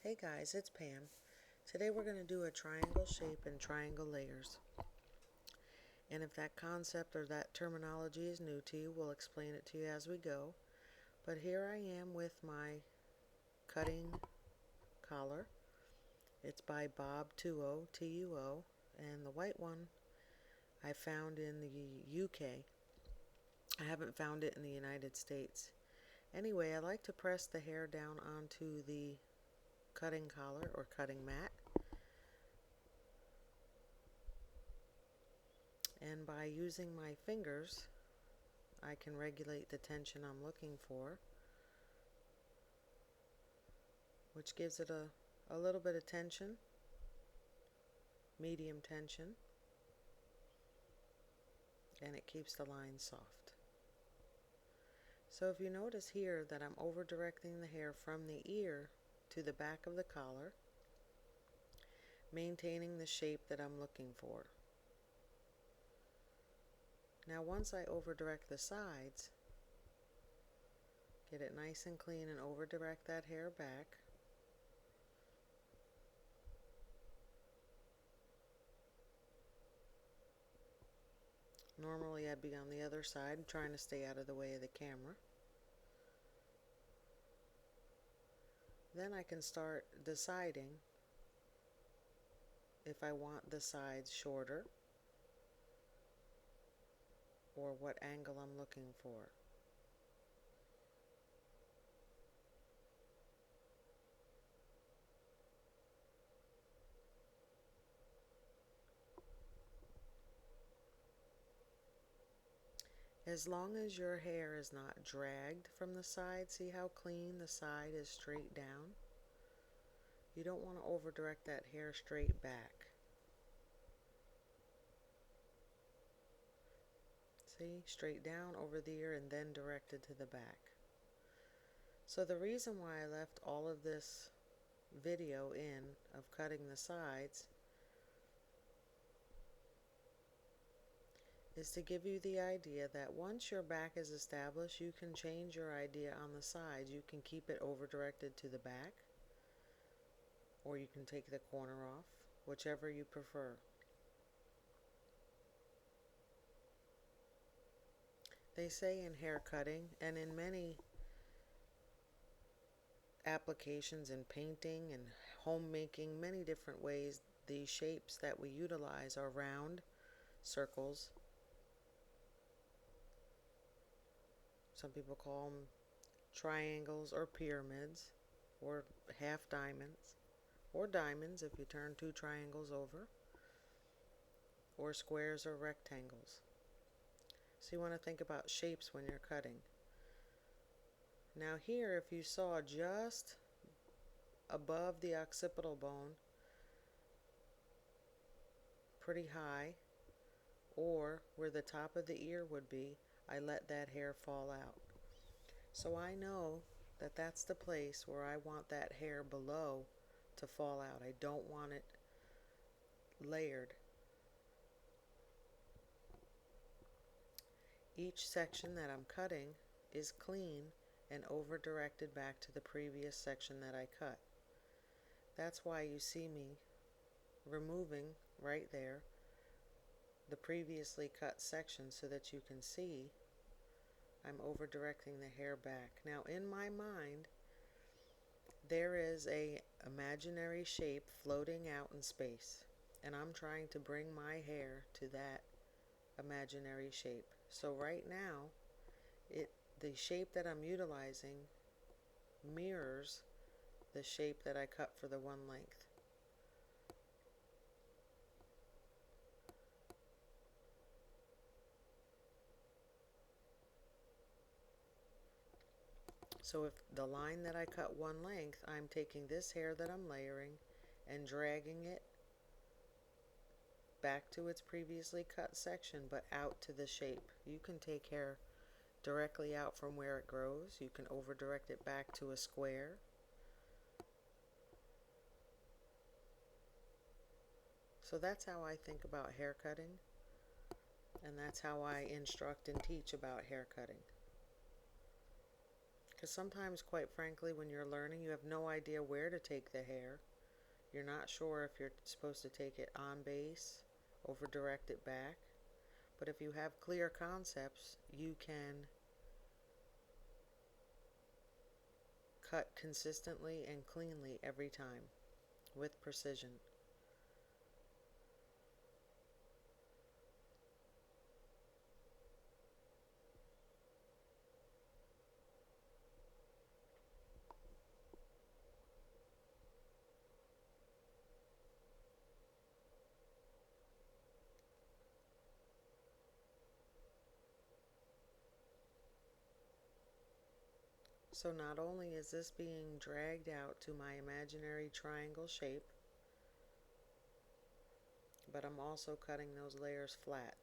Hey guys, it's Pam. Today we're going to do a triangle shape and triangle layers. And if that concept or that terminology is new to you, we'll explain it to you as we go. But here I am with my cutting collar. It's by Bob Tuo, T-U-O, and the white one I found in the UK. I haven't found it in the United States. Anyway, I like to press the hair down onto the cutting collar or cutting mat. And by using my fingers, I can regulate the tension I'm looking for, which gives it a little bit of tension, medium tension, and it keeps the line soft. So if you notice here that I'm over directing the hair from the ear to the back of the collar, maintaining the shape that I'm looking for. Now once I over direct the sides, get it nice and clean and over direct that hair back. Normally I'd be on the other side trying to stay out of the way of the camera. Then I can start deciding if I want the sides shorter or what angle I'm looking for. As long as your hair is not dragged from the side, see how clean the side is straight down? You don't want to over direct that hair straight back. See, straight down over the ear and then directed to the back. So the reason why I left all of this video in of cutting the sides is to give you the idea that once your back is established, you can change your idea on the sides. You can keep it over directed to the back, or you can take the corner off, whichever you prefer. They say in hair cutting and in many applications in painting and homemaking, many different ways, the shapes that we utilize are round, circles. Some people call them triangles or pyramids or half diamonds or diamonds if you turn two triangles over, or squares or rectangles. So you want to think about shapes when you're cutting. Now here, if you saw just above the occipital bone, pretty high, or where the top of the ear would be, I let that hair fall out. So I know that that's the place where I want that hair below to fall out. I don't want it layered. Each section that I'm cutting is clean and over directed back to the previous section that I cut. That's why you see me removing right there the previously cut section so that you can see I'm over directing the hair back. Now in my mind there is a imaginary shape floating out in space, and I'm trying to bring my hair to that imaginary shape. So right now the shape that I'm utilizing mirrors the shape that I cut for the one length. So if the line that I cut one length, I'm taking this hair that I'm layering and dragging it back to its previously cut section, but out to the shape. You can take hair directly out from where it grows. You can over direct it back to a square. So that's how I think about hair cutting, and that's how I instruct and teach about hair cutting. Because sometimes, quite frankly, when you're learning, you have no idea where to take the hair. You're not sure if you're supposed to take it on base, over direct it back. But if you have clear concepts, you can cut consistently and cleanly every time with precision. So not only is this being dragged out to my imaginary triangle shape, but I'm also cutting those layers flat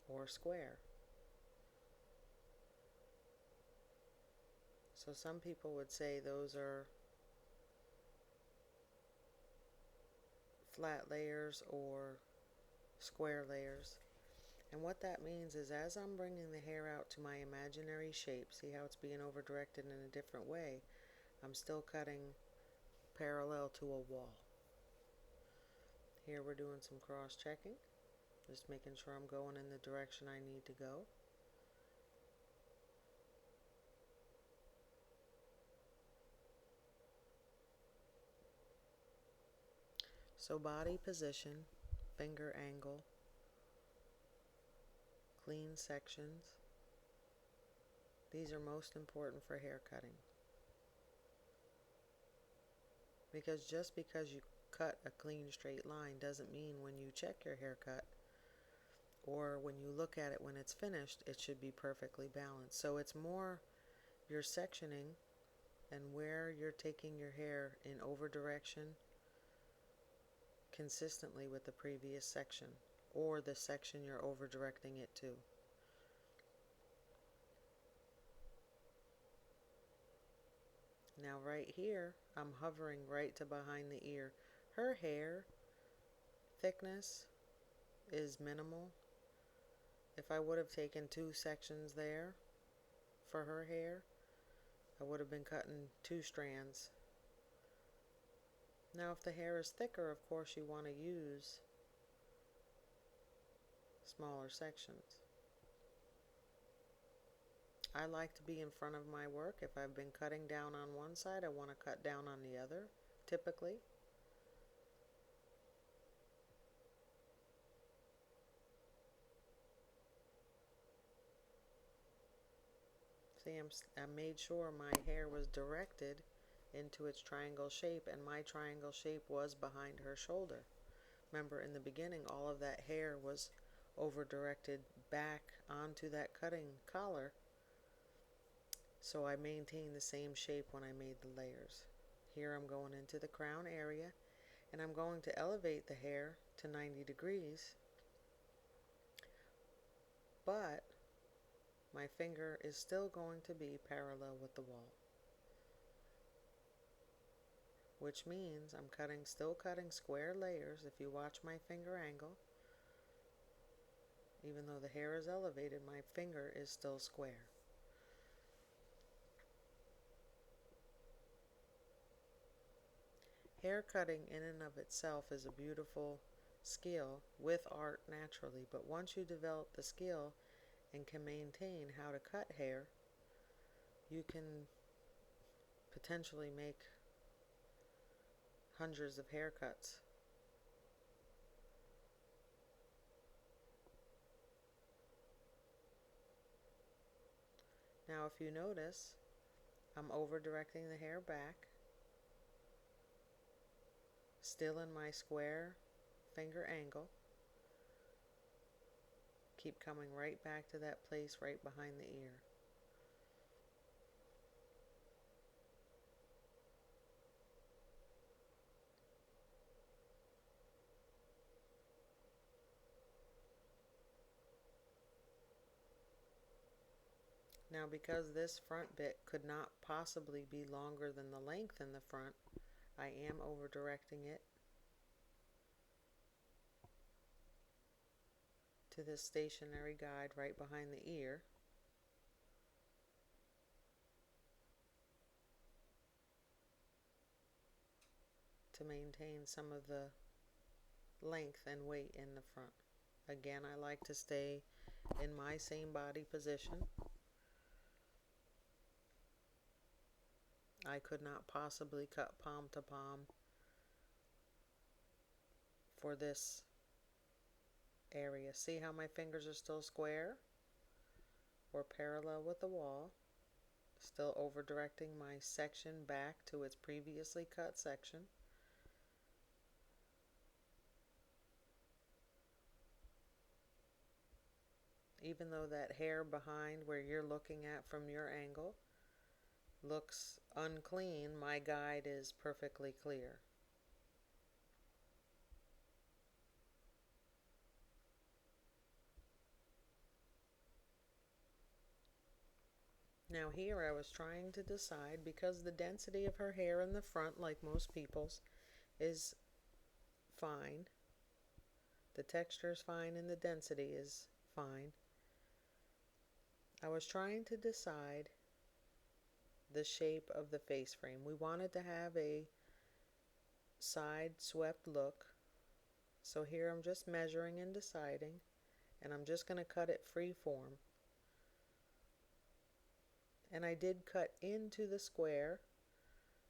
or square. So some people would say those are flat layers or square layers. And what that means is as I'm bringing the hair out to my imaginary shape, see how it's being over directed in a different way, I'm still cutting parallel to a wall. Here we're doing some cross checking, just making sure I'm going in the direction I need to go. So body position, finger angle, clean sections. These are most important for hair cutting. Because just because you cut a clean straight line doesn't mean when you check your haircut or when you look at it when it's finished, it should be perfectly balanced. So it's more your sectioning and where you're taking your hair in over direction consistently with the previous section or the section you're over directing it to. Now right here, I'm hovering right to behind the ear. Her hair thickness is minimal. If I would have taken 2 sections there for her hair, I would have been cutting 2 strands. Now if the hair is thicker, of course you want to use smaller sections. I like to be in front of my work. If I've been cutting down on one side, I want to cut down on the other, typically. See, I made sure my hair was directed into its triangle shape, and my triangle shape was behind her shoulder. Remember, in the beginning, all of that hair was over directed back onto that cutting collar, so I maintained the same shape when I made the layers. Here I'm going into the crown area, and I'm going to elevate the hair to 90 degrees, but my finger is still going to be parallel with the wall, which means I'm still cutting square layers. If you watch my finger angle, even though the hair is elevated, my finger is still square. Hair cutting in and of itself is a beautiful skill with art naturally, but once you develop the skill and can maintain how to cut hair, you can potentially make hundreds of haircuts. Now if you notice, I'm over directing the hair back, still in my square finger angle. Keep coming right back to that place right behind the ear. Now because this front bit could not possibly be longer than the length in the front, I am over directing it to this stationary guide right behind the ear. to maintain some of the length and weight in the front. Again, I like to stay in my same body position. I could not possibly cut palm to palm for this area. See how my fingers are still square or parallel with the wall, still over directing my section back to its previously cut section. Even though that hair behind where you're looking at from your angle looks unclean, my guide is perfectly clear. Now here I was trying to decide, because the density of her hair in the front, like most people's, is fine. The texture is fine and the density is fine. I was trying to decide the shape of the face frame. We wanted to have a side swept look. So here I'm just measuring and deciding, and I'm just going to cut it free form. And I did cut into the square,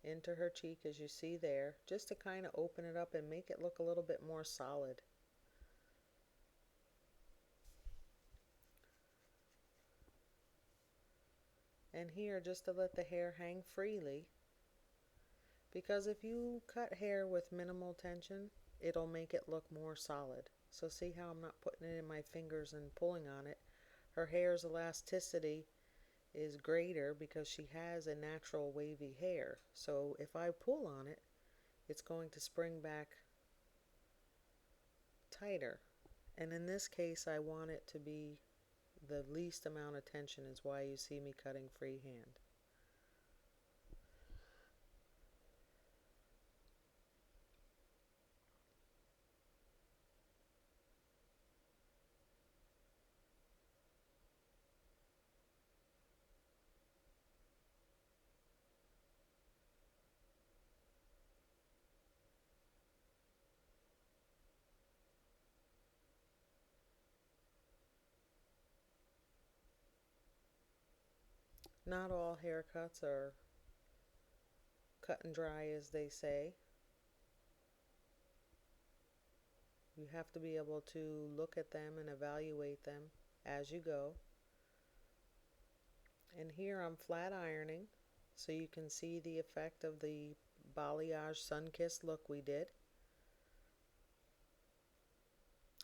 into her cheek as you see there, just to kind of open it up and make it look a little bit more solid. And here just to let the hair hang freely, because if you cut hair with minimal tension, it'll make it look more solid. So see how I'm not putting it in my fingers and pulling on it. Her hair's elasticity is greater because she has a natural wavy hair. So if I pull on it, it's going to spring back tighter. And in this case, I want it to be the least amount of tension, is why you see me cutting freehand. Not all haircuts are cut and dry, as they say. You have to be able to look at them and evaluate them as you go. And here I'm flat ironing so you can see the effect of the balayage sun-kissed look we did.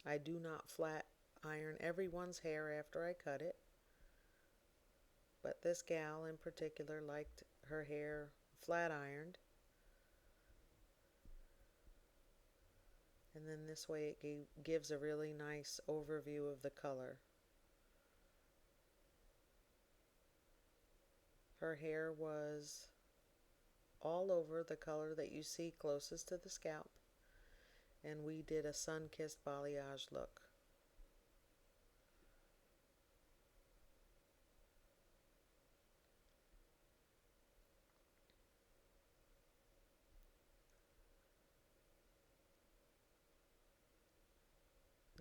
I do not flat iron everyone's hair after I cut it, but this gal in particular liked her hair flat ironed. And then this way it gives a really nice overview of the color. Her hair was all over the color that you see closest to the scalp, and we did a sun-kissed balayage look.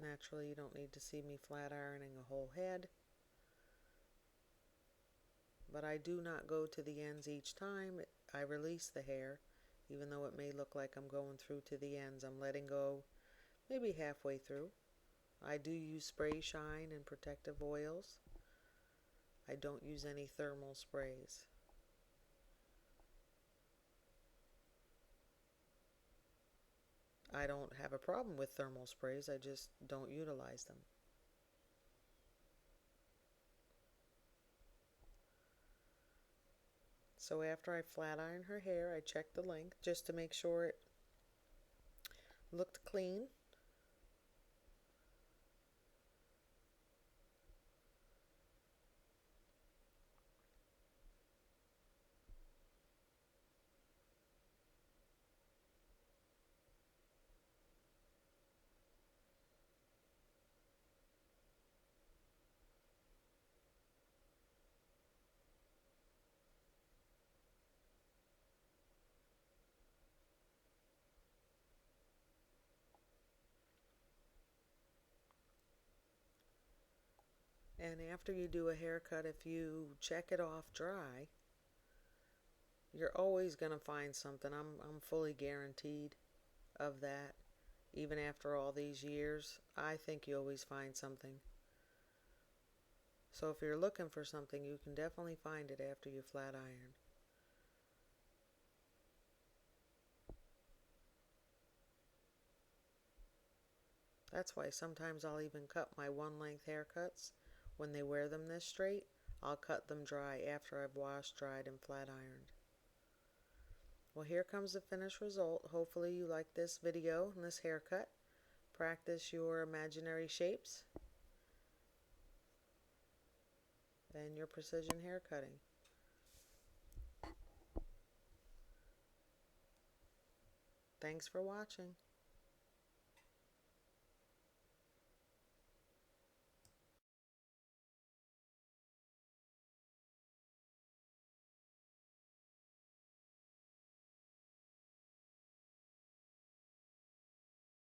Naturally, you don't need to see me flat ironing a whole head, but I do not go to the ends each time. I release the hair, even though it may look like I'm going through to the ends. I'm letting go maybe halfway through. I do use spray shine and protective oils. I don't use any thermal sprays. I don't have a problem with thermal sprays, I just don't utilize them. So after I flat iron her hair, I checked the length just to make sure it looked clean. And after you do a haircut, if you check it off dry, you're always going to find something. I'm fully guaranteed of that. Even after all these years, I think you always find something. So if you're looking for something, you can definitely find it after you flat iron. That's why sometimes I'll even cut my one-length haircuts. When they wear them this straight, I'll cut them dry after I've washed, dried, and flat ironed. Well, here comes the finished result. Hopefully you like this video and this haircut. Practice your imaginary shapes and your precision hair cutting. Thanks for watching.